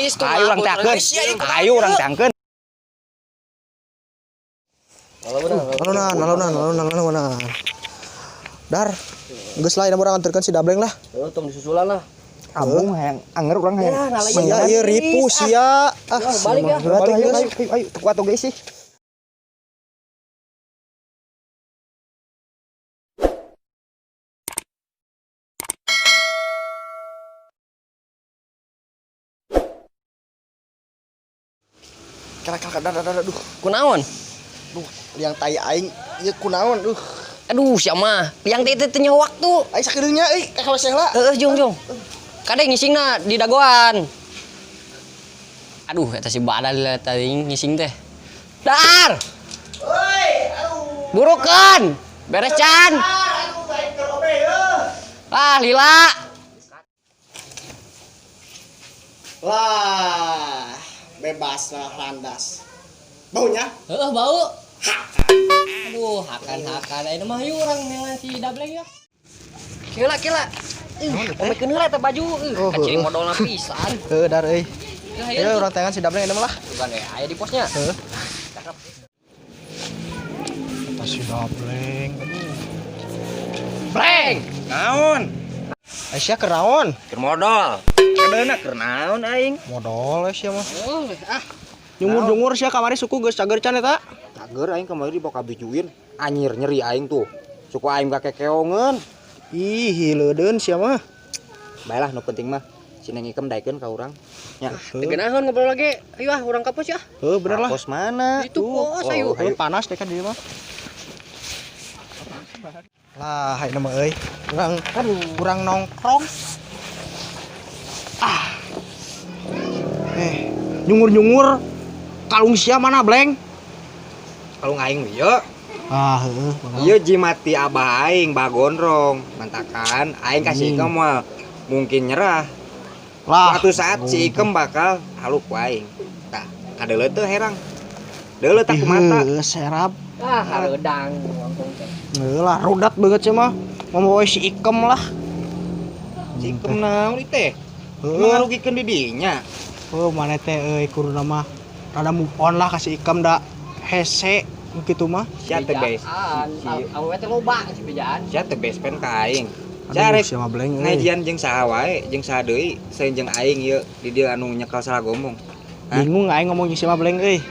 gelis tuh. Ayo urang teakeun. Ayo urang teangkeun. Nalona. Dar, geus lain urang anterkeun si Dableng lah. Heuh, tong disusulan lah. Ambung hayang anger urang hayang. Sia ieu ripu sia. Balik ya. Ayo, kuat oge sih. Kala aduh. Kunaon? Duh, liang tai aing ieu kunaon Aduh, sia mah. Piang teh teh nyawa waktu. Aing sakedeungnya euy ka WC heula. Jong. Kadang ngisingna di dagoan. Aduh, eta si Badal tadi ngising teh. Dar. Oi, aduh. Burukan. Beres can. Aduh, baik keur obe heuh. Ah, lila. Lah, bebas lah landas. Baunya? Heeh, bau. Aduh, hakan. Ini mah yuk orang yang si Dableng ya. Kila. Omekeun heula eta baju. Kacing modalna pisan. Heuh, dar euy. Ya, Ieu urang tangan si Dableng ini mah lah. Bukan aya di posnya. Heuh. Cakep. Eta si Dableng. Bleng. Naon? Aisyah keur naon? Keur modal. Kadeuna keur naon aing? Modal Aisyah mah. Oh, Nyungur-nyungur sia kamari suku geus cager can eta. Cager aing kemarin dibawa kabijuin. Anyir nyeri aing tuh. Suku aing kakekeongeun. Ih, hileudeun sia mah. Baiklah nu penting mah Cineng Ikem daekeun ka urang. Nya. Tegenahan ngobrol lagi. Ayo urang ka pos ya. Heuh, bener lah. Pos mana? Itu pos ayo. Heuh, panas teh kan dieu mah. Lah, hayu mah euy. Urang nongkrong. Nyungur-nyungur kalung sia mana, Bleng? Kalung aing ieu. Heuh. Ieu jimati abah aing bagondrong. Mantakan aing kasih Ikem mah mungkin nyerah. Lah, Suatu saat si Ikem bakal haluk ku aing. Tah, kadeuleu teu herang. Deuleu tak ku mata. Serap. Ah, hareudang ngomong teh. Heuh lah, rudat banget sih mah. Ngomong we si Ikem lah. Si Ikem naon ieu teh? Heuh. Mangarugikeun di dinya. Oh, mana teh euy kuruna mah rada move on lah kasih Ikam da hese kitu mah. Sia teh best. Awewe teh loba si bejaan. Sia teh best friend ka aing. Aduh, Carek sia mah Bleng euy. ngajian jeung saha wae, jeung saha deui seueur jeung aing ieu di dieu anu nyekel salah ngomong. Bingung aing ngomong si mah Bleng euy.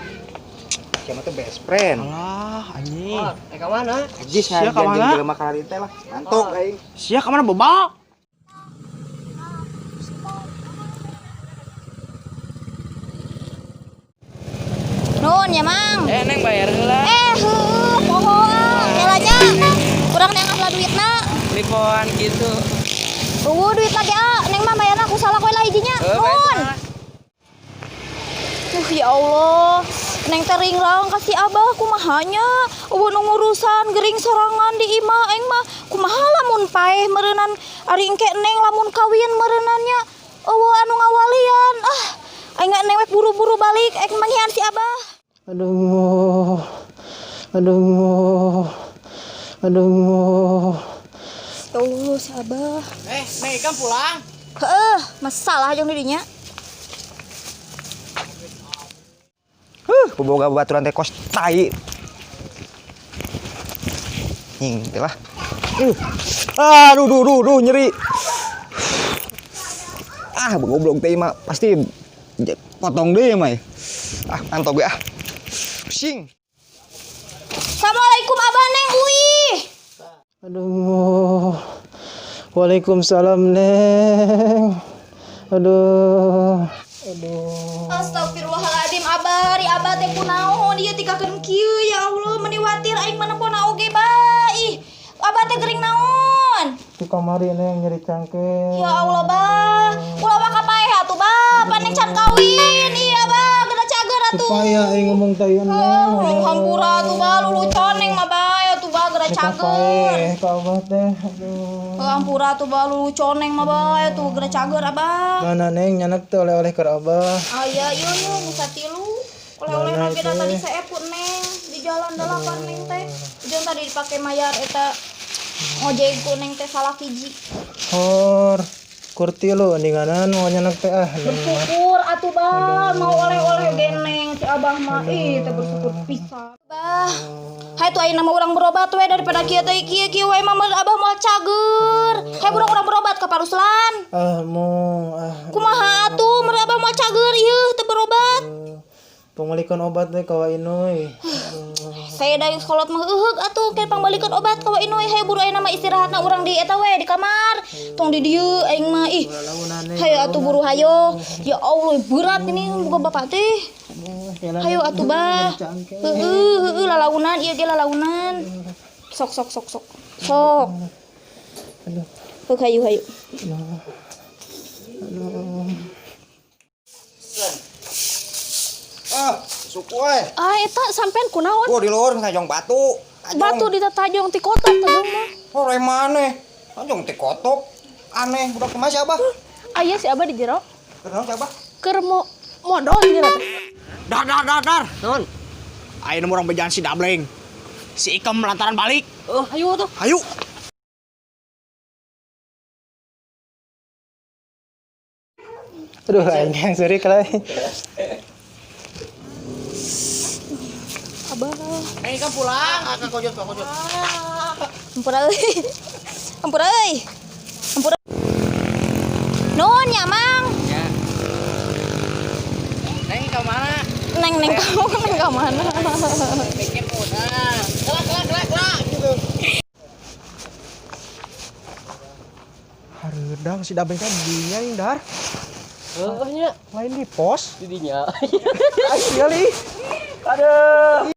Sia mah teh best friend. Alah, anjing. Ka mana? Ajis Sia ngajian ka jeung mana? jelema kalari teh lah. Ngantuk aing. Sia ka mana bebal? Nun ya mang. Neng bayar heula. Poho helanya. Urang neangan lah duitna. Telepon gitu. Duit lagi neng mah bayarna aku salah koe lah hijinya. Nun. Ya Allah. Neng tering lang kasih abah kumahanya. Eueun ngurusan gering sorangan di imah aing mah kumaha lamun paeh meureunnan ari engke neng lamun kawin meureunannya. Eueuh anu ngawalian. Aing newek buru-buru balik aing manghian si abah. Aduh. Tuh si abah. Neng Ikam pulang. Masalah jeung didinya. Boboga baturan teh kos tai. Teh lah. Aduh nyeri. Goblok teh mah pasti potong deui mah. Ngantok ge Pusing. Assalamualaikum abah neng uih. Aduh. Waalaikumsalam neng. Aduh. Astagfirullahaladzim abah, ri abah teh kunaon ieu tikakeun kieu ya Allah meni watir aing manepona oge bah. Ih, abah teh gering naon? Di kamari neng nyeri cangkeng. Ya Allah bah, ulah mah kapaeh atuh bah, paneng can kawin. Iya bah, geura cager atuh. Supaya aing ngomong teh neng. Hampura atuh bah, lulucon neng mah bah, atuh bah geura cager. Ka abah teh. Aduh. Hampura atuh bah lulucon neng mah bah, atuh geura cager abah. Mana neng nyanek teh oleh-oleh keur abah. Iya nu satilu. Oleh-oleh Mana nage teh? tadi saeput neng di jalan 8 neng teh. Jeung tadi dipake mayar eta ngojek ku neng teh salah hiji. Hor. Kurti lu ninganan mau nyanak teh ah. Bersyukur atuh bah mau oleh-oleh geneng si abah mah ih teh bersyukur pisan. Bah. Hai tuh ayeuna mah urang berobat we daripada kieu teh kieu we mah abah moal cager. Hai urang berobat ka Paruslan. Kumaha atuh mere abah moal cager ieu teu berobat. Pangbalikeun obat teh ka wa Inoy. Saya dari sekolah mah euheug atuh ke pangbalikeun obat ka wa Inoy. Hayu buru ayeuna mah istirahatna urang di eta we di kamar. Tong di dieu aing mah ih. Hayu atuh buru hayo. Ya Allah berat ini boga bapak teh. Hayu atuh bah. Heueuh lalaunan ieu ge lalaunan. Sok. Sok. Heuk hayu. Suku we. Eta sampean kunaon? Di luhur ngajong batu. Batu ditajong ti kotak tajong mah. Ore maneh? Ngajong teh kotok. Aneh, budak kumaha si Abah? Aya si abah di jero. Kenal si Abah? Keur modal di jero teh. Dar. Non. Ayeuna urang bejaan si Dableng. Si Ikam lantaran balik. Ayo tuh. Hayu. Aduh, anjing seri kalau. Abah. Kan pulang. Ka kojot. Ampura euy. Nun ya, Mang. Ya. Neng ke mana? Neng kamu neng ka mana? Bikin mudah. Kelak gitu. Hareudang si Dableng teh dinya ing Dar. Nya Lain di pos. didinya. Ai, gali. Aduh.